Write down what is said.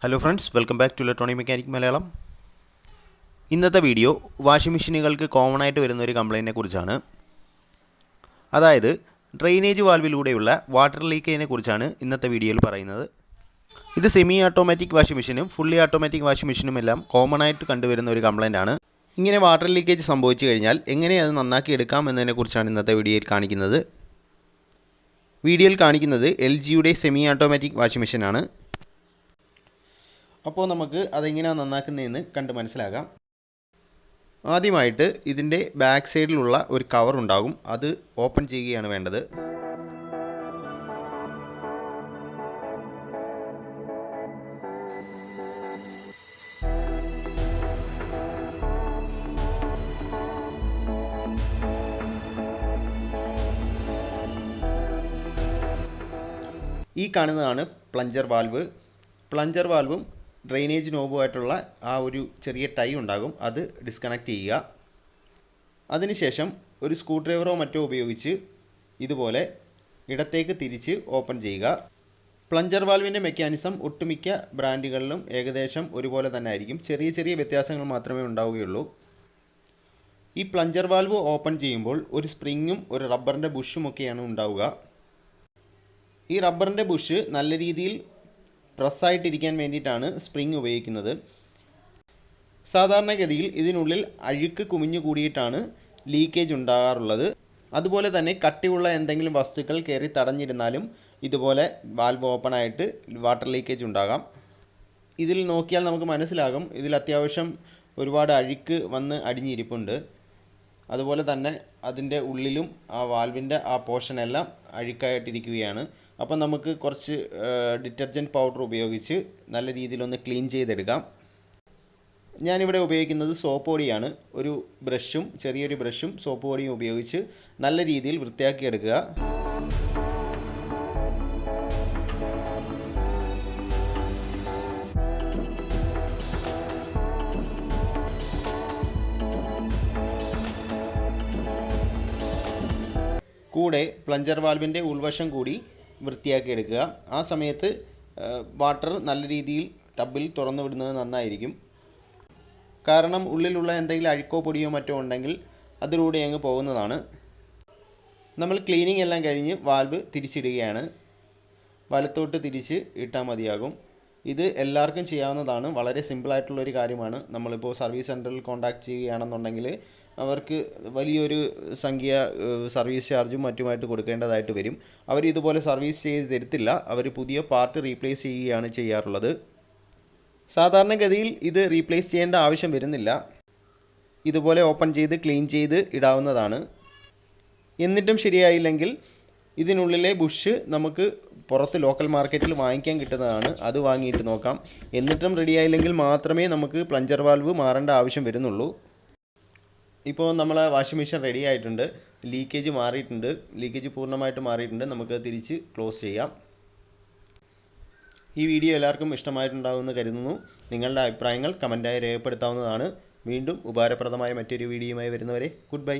Hello friends, welcome back to Electronic Mechanic Malayalam. ഇന്നത്തെ video washing മെഷീനുകൾക്ക് common ആയിട്ട് വരുന്ന ഒരു കംപ്ലൈന്റിനെ കുറിച്ചാണ്. അതായത് ഡ്രെയിനേജ് വാൽവിലൂടെയുള്ള വാട്ടർ ലീക്കേജിനെ കുറിച്ചാണ് ഇന്നത്തെ വീഡിയോയിൽ പറയുന്നത്. ഇത് സെമി ഓട്ടോമാറ്റിക് വാഷിംഗ് മെഷീനും ഫുള്ളി ഓട്ടോമാറ്റിക് വാഷിംഗ് മെഷീനും എല്ലാം കോമൺ ആയിട്ട് കണ്ടുവരുന്ന ഒരു കംപ്ലൈന്റ് ആണ്. ഇങ്ങനെ വാട്ടർ ലീക്കേജ് സംഭവിച്ചു കഴിഞ്ഞാൽ എങ്ങനെ അത് നന്നാക്കി എടുക്കാം എന്നതിനെ കുറിച്ചാണ് ഇന്നത്തെ വീഡിയോയിൽ കാണിക്കുന്നത്. വീഡിയോയിൽ കാണിക്കുന്നത് LGയുടെ സെമി ഓട്ടോമാറ്റിക് വാഷിംഗ് മെഷീനാണ്. അപ്പോൾ നമുക്ക് അതെങ്ങനെയാണ് നന്നാക്കുന്നതെന്ന് കണ്ട് മനസ്സിലാക്കാം. ആദ്യമായിട്ട് ഇതിൻ്റെ ബാക്ക് സൈഡിലുള്ള ഒരു കവർ ഉണ്ടാകും, അത് ഓപ്പൺ ചെയ്യുകയാണ് വേണ്ടത്. ഈ കാണുന്നതാണ് പ്ലഞ്ചർ വാൽവ്. പ്ലഞ്ചർ വാൽവും ഡ്രെയിനേജ് നോബുമായിട്ടുള്ള ആ ഒരു ചെറിയ ടൈ ഉണ്ടാകും, അത് ഡിസ്കണക്ട് ചെയ്യുക. അതിനുശേഷം ഒരു സ്ക്രൂ ഡ്രൈവറോ മറ്റോ ഉപയോഗിച്ച് ഇതുപോലെ ഇടത്തേക്ക് തിരിച്ച് ഓപ്പൺ ചെയ്യുക. പ്ലഞ്ചർ വാൽവിൻ്റെ മെക്കാനിസം ഒട്ടുമിക്ക ബ്രാൻഡുകളിലും ഏകദേശം ഒരുപോലെ തന്നെ ആയിരിക്കും, ചെറിയ ചെറിയ വ്യത്യാസങ്ങൾ മാത്രമേ ഉണ്ടാവുകയുള്ളൂ. ഈ പ്ലഞ്ചർ വാൽവ് ഓപ്പൺ ചെയ്യുമ്പോൾ ഒരു സ്പ്രിങ്ങും ഒരു റബ്ബറിൻ്റെ ബുഷും ഒക്കെയാണ് ഉണ്ടാവുക. ഈ റബ്ബറിൻ്റെ ബുഷ് നല്ല രീതിയിൽ പ്രസ്സായിട്ടിരിക്കാൻ വേണ്ടിയിട്ടാണ് സ്പ്രിങ് ഉപയോഗിക്കുന്നത്. സാധാരണഗതിയിൽ ഇതിനുള്ളിൽ അഴുക്ക് കുമിഞ്ഞു കൂടിയിട്ടാണ് ലീക്കേജ് ഉണ്ടാകാറുള്ളത്. അതുപോലെ തന്നെ കട്ടിയുള്ള എന്തെങ്കിലും വസ്തുക്കൾ കയറി തടഞ്ഞിരുന്നാലും ഇതുപോലെ വാൽവ് ഓപ്പൺ ആയിട്ട് വാട്ടർ ലീക്കേജ് ഉണ്ടാകാം. ഇതിൽ നോക്കിയാൽ നമുക്ക് മനസ്സിലാകും, ഇതിൽ അത്യാവശ്യം ഒരുപാട് അഴുക്ക് വന്ന് അടിഞ്ഞിരിപ്പുണ്ട്. അതുപോലെ തന്നെ അതിൻ്റെ ഉള്ളിലും ആ വാൽവിൻ്റെ ആ പോർഷനെല്ലാം അഴുക്കായിട്ടിരിക്കുകയാണ്. അപ്പം നമുക്ക് കുറച്ച് ഡിറ്റർജൻറ്റ് പൗഡർ ഉപയോഗിച്ച് നല്ല രീതിയിലൊന്ന് ക്ലീൻ ചെയ്തെടുക്കാം. ഞാനിവിടെ ഉപയോഗിക്കുന്നത് സോപ്പ് പൊടിയാണ്. ഒരു ബ്രഷും ചെറിയൊരു ബ്രഷും സോപ്പ് പൊടിയും ഉപയോഗിച്ച് നല്ല രീതിയിൽ വൃത്തിയാക്കിയെടുക്കുക. കൂടെ പ്ലഞ്ചർ വാൽവിൻ്റെ ഉൾവശം കൂടി വൃത്തിയാക്കി എടുക്കുക. ആ സമയത്ത് വാട്ടർ നല്ല രീതിയിൽ ടബിൽ തുറന്നു വിടുന്നത് നന്നായിരിക്കും. കാരണം ഉള്ളിലുള്ള എന്തെങ്കിലും അഴുക്കോ പൊടിയോ മറ്റോ ഉണ്ടെങ്കിൽ അതിലൂടെ അങ്ങ് പോകുന്നതാണ്. നമ്മൾ ക്ലീനിങ് എല്ലാം കഴിഞ്ഞ് വാൽവ് തിരിച്ചിടുകയാണ്. വലത്തോട്ട് തിരിച്ച് ഇട്ടാൽ മതിയാകും. ഇത് എല്ലാവർക്കും ചെയ്യാവുന്നതാണ്, വളരെ സിമ്പിളായിട്ടുള്ളൊരു കാര്യമാണ്. നമ്മളിപ്പോൾ സർവീസ് സെൻറ്ററിൽ കോൺടാക്ട് ചെയ്യുകയാണെന്നുണ്ടെങ്കിൽ അവർക്ക് വലിയൊരു സംഖ്യ സർവീസ് ചാർജും മറ്റുമായിട്ട് കൊടുക്കേണ്ടതായിട്ട് വരും. അവർ ഇതുപോലെ സർവീസ് ചെയ്ത് തരത്തില്ല, അവർ പുതിയ പാർട്ട് റീപ്ലേസ് ചെയ്യുകയാണ് ചെയ്യാറുള്ളത്. സാധാരണഗതിയിൽ ഇത് റീപ്ലേസ് ചെയ്യേണ്ട ആവശ്യം വരുന്നില്ല, ഇതുപോലെ ഓപ്പൺ ചെയ്ത് ക്ലീൻ ചെയ്ത് ഇടാവുന്നതാണ്. എന്നിട്ടും ശരിയായില്ലെങ്കിൽ ഇതിനുള്ളിലെ ബുഷ് നമുക്ക് പുറത്ത് ലോക്കൽ മാർക്കറ്റിൽ വാങ്ങിക്കാൻ കിട്ടുന്നതാണ്, അത് വാങ്ങിയിട്ട് നോക്കാം. എന്നിട്ടും റെഡിയായില്ലെങ്കിൽ മാത്രമേ നമുക്ക് പ്ലഞ്ചർ വാൽവ് മാറേണ്ട ആവശ്യം വരുന്നുള്ളൂ. ഇപ്പോൾ നമ്മളെ വാഷിംഗ് മെഷീൻ റെഡി ആയിട്ടുണ്ട്, ലീക്കേജ് മാറിയിട്ടുണ്ട്, ലീക്കേജ് പൂർണ്ണമായിട്ട് മാറിയിട്ടുണ്ട്. നമുക്ക് തിരിച്ച് ക്ലോസ് ചെയ്യാം. ഈ വീഡിയോ എല്ലാവർക്കും ഇഷ്ടമായിട്ടുണ്ടാകുമെന്ന് കരുതുന്നു. നിങ്ങളുടെ അഭിപ്രായങ്ങൾ കമൻറ്റായി രേഖപ്പെടുത്താവുന്നതാണ്. വീണ്ടും ഉപകാരപ്രദമായ മറ്റൊരു വീഡിയോയുമായി വരുന്നവരെ ഗുഡ് ബൈ.